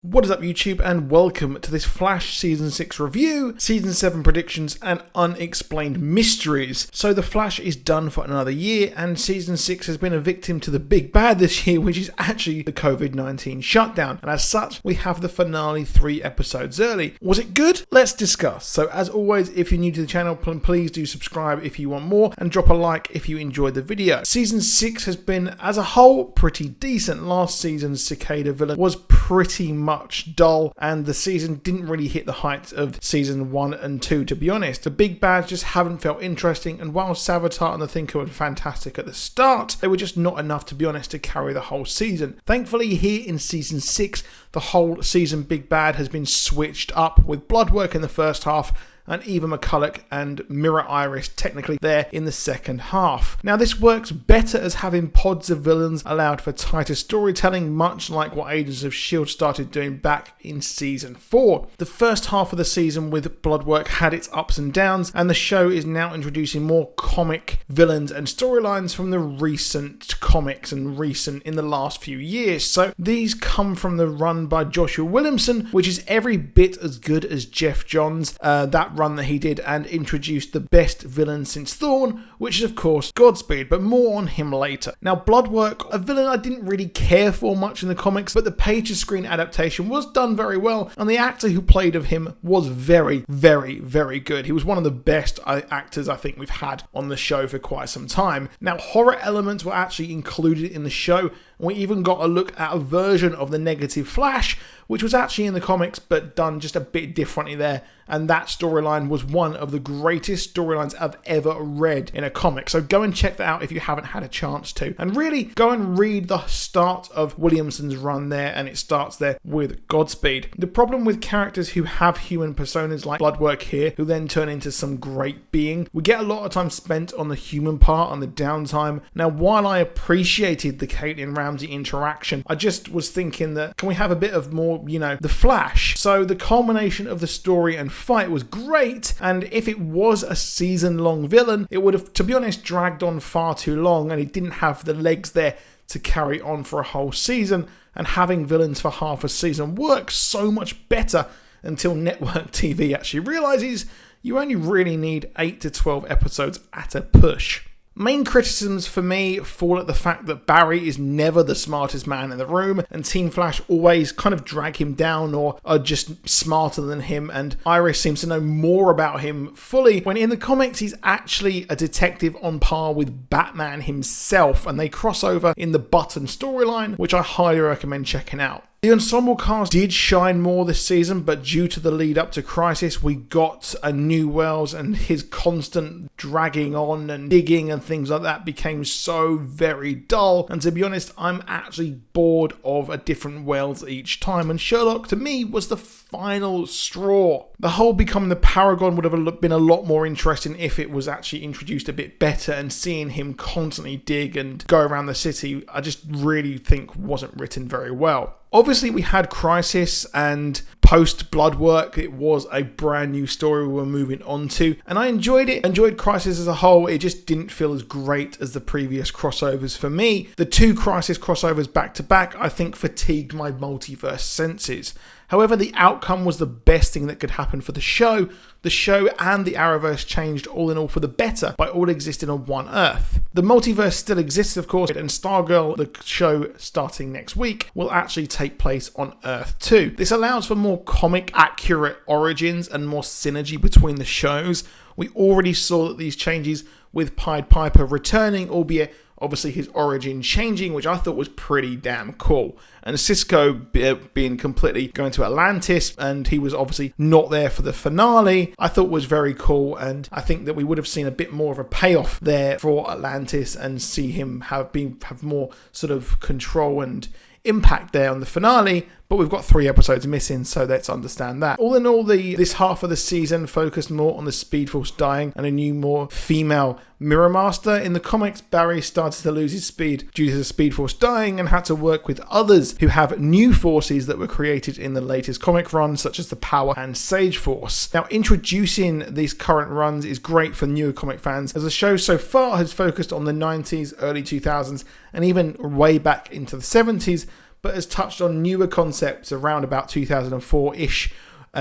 What is up YouTube, and welcome to this Flash Season 6 review, Season 7 predictions and unexplained mysteries. So the Flash is done for another year, and Season 6 has been a victim to the big bad this year, which is actually the COVID-19 shutdown. And as such, we have the finale 3 episodes early. Was it good? Let's discuss. So as always, if you're new to the channel, please do subscribe if you want more, and drop a like if you enjoyed the video. Season 6 has been, as a whole, pretty decent. Last season's Cicada villain was pretty much dull, and the season didn't really hit the heights of season 1 and 2, to be honest. The big bads just haven't felt interesting, and while Savitar and the Thinker were fantastic at the start, they were just not enough, to be honest, to carry the whole season. Thankfully, here in season 6, the whole season big bad has been switched up, with Bloodwork in the first half and Eva McCulloch and Mirror Iris technically there in the second half. Now this works better as having pods of villains allowed for tighter storytelling, much like what Agents of S.H.I.E.L.D. started doing back in season 4. The first half of the season with Bloodwork had its ups and downs, and the show is now introducing more comic villains and storylines from the recent comics and recent in the last few years. So these come from the run by Joshua Williamson, which is every bit as good as Jeff Johns, that run that he did, and introduced the best villain since Thorn, which is of course Godspeed, but more on him later. Now Bloodwork, a villain I didn't really care for much in the comics, but the page-to-screen adaptation was done very well, and the actor who played of him was very, very good. He was one of the best actors I think we've had on the show for quite some time. Now horror elements were actually included in the show, and we even got a look at a version of the Negative Flash, which was actually in the comics but done just a bit differently there, and that storyline was one of the greatest storylines I've ever read in a comic. So go and check that out if you haven't had a chance to. And really, go and read the start of Williamson's run there, and it starts there with Godspeed. The problem with characters who have human personas like Bloodwork here, who then turn into some great being, we get a lot of time spent on the human part, on the downtime. Now, while I appreciated the Caitlin Ramsey interaction, I just was thinking that, can we have a bit of more, the Flash? So the culmination of the story and fight was great, and if it was a season-long villain, it would have, to be honest, dragged on far too long, and it didn't have the legs there to carry on for a whole season, and having villains for half a season works so much better until network TV actually realizes you only really need 8 to 12 episodes at a push. Main criticisms for me fall at the fact that Barry is never the smartest man in the room, and Team Flash always kind of drag him down or are just smarter than him, and Iris seems to know more about him fully, when in the comics he's actually a detective on par with Batman himself, and they cross over in the Button storyline, which I highly recommend checking out. The ensemble cast did shine more this season, but due to the lead up to Crisis, we got a new Wells, and his constant dragging on and digging and things like that became so very dull. And to be honest, I'm actually bored of a different Wells each time, and Sherlock to me was the final straw. The whole becoming the Paragon would have been a lot more interesting if it was actually introduced a bit better, and seeing him constantly dig and go around the city, I just really think wasn't written very well. Obviously, we had Crisis, and post Bloodwork, it was a brand new story we were moving on to, and I enjoyed it. Enjoyed Crisis as a whole. It just didn't feel as great as the previous crossovers for me. The 2 Crisis crossovers back to back, I think, fatigued my multiverse senses. However, the outcome was the best thing that could happen for the show. The show and the Arrowverse changed all in all for the better by all existing on one Earth. The multiverse still exists, of course, and Stargirl, the show starting next week, will actually take place on Earth 2. This allows for more comic accurate origins and more synergy between the shows. We already saw that these changes with Pied Piper returning, albeit obviously his origin changing, which I thought was pretty damn cool. And Cisco being completely going to Atlantis, and he was obviously not there for the finale, I thought was very cool. And I think that we would have seen a bit more of a payoff there for Atlantis, and see him have more sort of control and impact there on the finale. But we've got 3 episodes missing, so let's understand that. All in all, this half of the season focused more on the Speed Force dying and a new, more female Mirror Master. In the comics, Barry started to lose his speed due to the Speed Force dying, and had to work with others who have new forces that were created in the latest comic run, such as the Power and Sage Force. Now, introducing these current runs is great for newer comic fans, as the show so far has focused on the 90s, early 2000s, and even way back into the 70s, but has touched on newer concepts around about 2004-ish.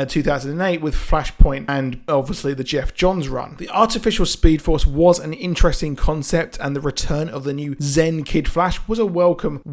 2008 with Flashpoint and obviously the Jeff Johns run. The artificial Speed Force was an interesting concept, and the return of the new Zen Kid Flash was a welcome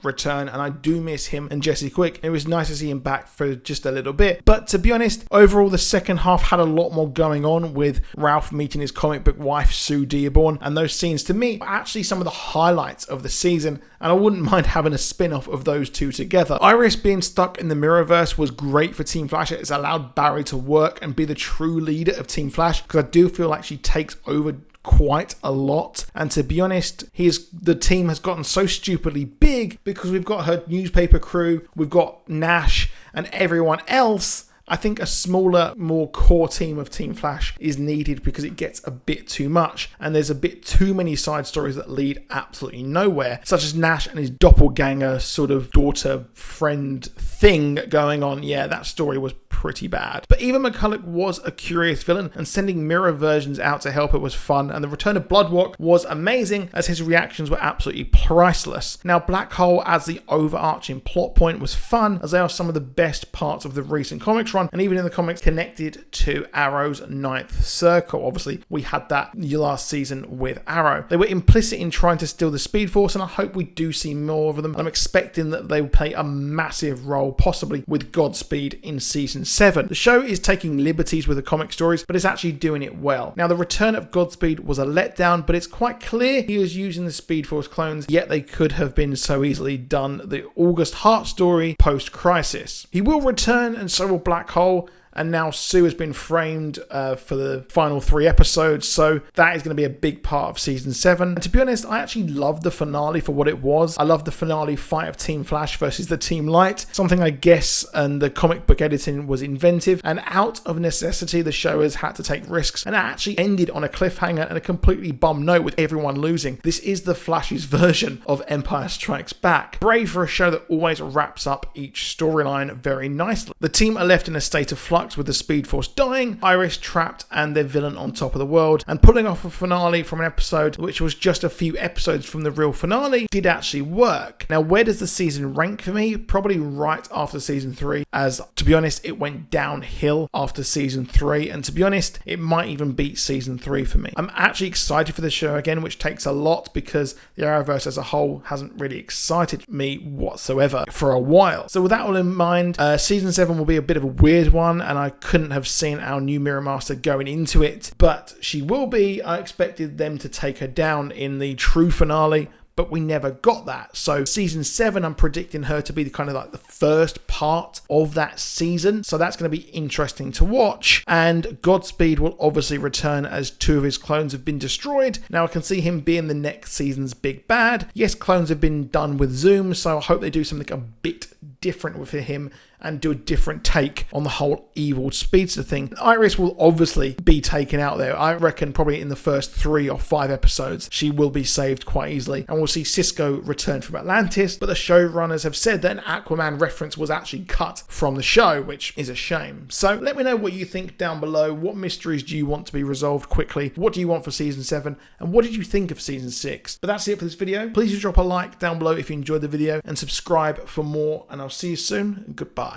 return, and I do miss him and Jesse Quick. It was nice to see him back for just a little bit, but to be honest, overall the second half had a lot more going on, with Ralph meeting his comic book wife Sue Dearborn, and those scenes to me are actually some of the highlights of the season, and I wouldn't mind having a spin-off of those two together. Iris being stuck in the Mirrorverse was great for Team Flash. It's allowed Barry to work and be the true leader of Team Flash, because I do feel like she takes over quite a lot, and to be honest, the team has gotten so stupidly big because we've got her newspaper crew, we've got Nash and everyone else. I think a smaller, more core team of Team Flash is needed because it gets a bit too much, and there's a bit too many side stories that lead absolutely nowhere, such as Nash and his doppelganger sort of daughter friend thing going on. Yeah, that story was pretty bad. But Eva McCulloch was a curious villain, and sending mirror versions out to help her was fun, and the return of Bloodwalk was amazing, as his reactions were absolutely priceless. Now, Black Hole as the overarching plot point was fun, as they are some of the best parts of the recent comics run, and even in the comics connected to Arrow's Ninth Circle. Obviously, we had that last season with Arrow. They were implicit in trying to steal the Speed Force, and I hope we do see more of them. I'm expecting that they will play a massive role, possibly with Godspeed in season 7. The show is taking liberties with the comic stories, but it's actually doing it well. Now, the return of Godspeed was a letdown, but it's quite clear he was using the Speed Force clones, yet they could have been so easily done the August Hart story post-Crisis. He will return, and so will Black Hole, and now Sue has been framed for the final 3 episodes, so that is going to be a big part of season 7. And to be honest, I actually loved the finale for what it was. I loved the finale fight of Team Flash versus the Team Light, something I guess and the comic book editing was inventive, and out of necessity the show has had to take risks, and it actually ended on a cliffhanger and a completely bum note with everyone losing. This is the Flash's version of Empire Strikes Back. Brave for a show that always wraps up each storyline very nicely. The team are left in a state of flux with the Speed Force dying, Iris trapped, and their villain on top of the world, and pulling off a finale from an episode which was just a few episodes from the real finale did actually work. Now, where does the season rank for me? Probably right after season 3, as to be honest, it went downhill after season 3, and to be honest, it might even beat season 3 for me. I'm actually excited for the show again, which takes a lot because the Arrowverse as a whole hasn't really excited me whatsoever for a while. So with that all in mind, season 7 will be a bit of a weird one, and I couldn't have seen our new Mirror Master going into it, but she will be. I expected them to take her down in the true finale, but we never got that. So season 7, I'm predicting her to be the kind of like the first part of that season. So that's going to be interesting to watch. And Godspeed will obviously return as 2 of his clones have been destroyed. Now I can see him being the next season's big bad. Yes, clones have been done with Zoom, so I hope they do something a bit different with him and do a different take on the whole evil speedster thing. Iris will obviously be taken out there. I reckon probably in the first 3 or 5 episodes, she will be saved quite easily. And we'll see Cisco return from Atlantis, but the showrunners have said that an Aquaman reference was actually cut from the show, which is a shame. So let me know what you think down below. What mysteries do you want to be resolved quickly? What do you want for season 7? And what did you think of season 6? But that's it for this video. Please do drop a like down below if you enjoyed the video and subscribe for more, and I'll see you soon. Goodbye.